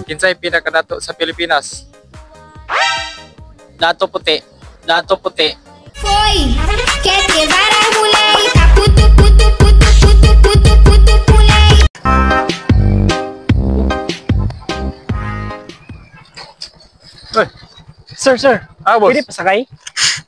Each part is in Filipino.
Kinsay pinakadato sa Pilipinas? Dato puti. Dato puti. Foi! Quer levar a mulher e tá puto, puto, puto, puto, puto, puto, pulei. Uy, Sir, boss. pwede pasakay?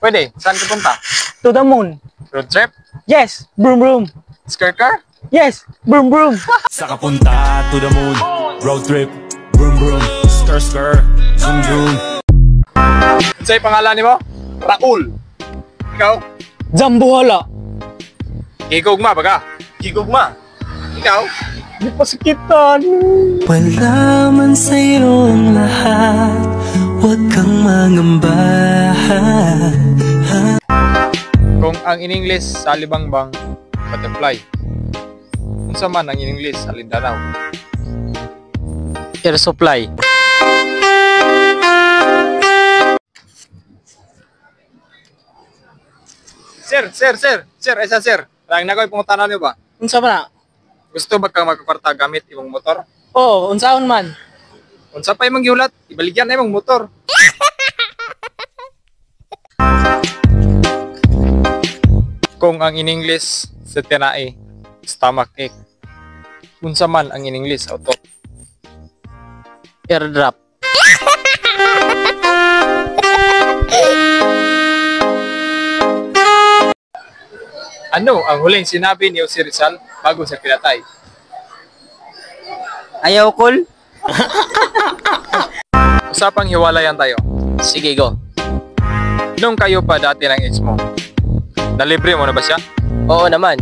Pwede. Saan ka punta? To the moon. Road trip? Yes, broom broom. Skirt car? Yes, broom broom. Sa kapunta to the moon, road trip, broom broom, skr skr, zoom zoom. Kinsay pangalan nimo? Raul. Ikaw? Jambuhala. Gigugma baga. Gigugma. Ikaw? Di pa sakitan. Wala man sa'yo ang lahat, huwag kang mangamba. Kung ang in English sa alibangbang, butterfly. Kung sa man ang in English sa lindanaw. Air supply. Sir, isa sir. Lang na ko'y pangutanan niyo ba? Unsa ba na? Gusto ba kang magkakwarta gamit imong motor? Oo, unsaon man. Unsa pa imong gihulat? Ibaligyan na imong motor. Kung ang in English sa tinae, stomach ache. Unsa man ang in English auto. Airdrop. Ano ang huling sinabi ni Jose Rizal bago sa pinatay? Ayaw cool? Usapang hiwalayan tayo. Sige, go. Nung kayo pa dati ng ex mo, nalibre mo na ba siya? Oo naman.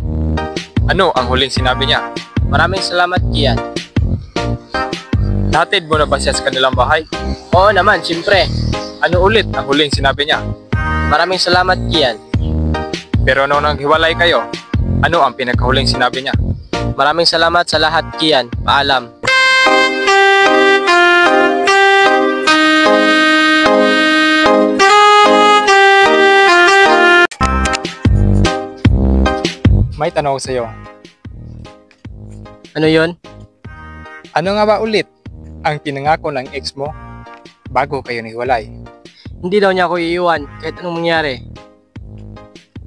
Ano ang huling sinabi niya? Maraming salamat, Kian. Nahatid mo na ba siya sa kanilang bahay? Oo naman, siyempre. Ano ulit ang huling sinabi niya? Maraming salamat, Kian. Pero nung naghiwalay kayo, ano ang pinakahuling sinabi niya? Maraming salamat sa lahat, Kian. Paalam. May tanong ko sa iyo. Ano yun? Ano nga ba ulit ang pinangako ng ex mo bago kayo naghiwalay? Hindi daw niya ako iiwan kahit anong mangyari.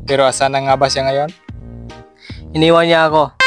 Pero asan na nga ba siya ngayon? Iniwan niya ako.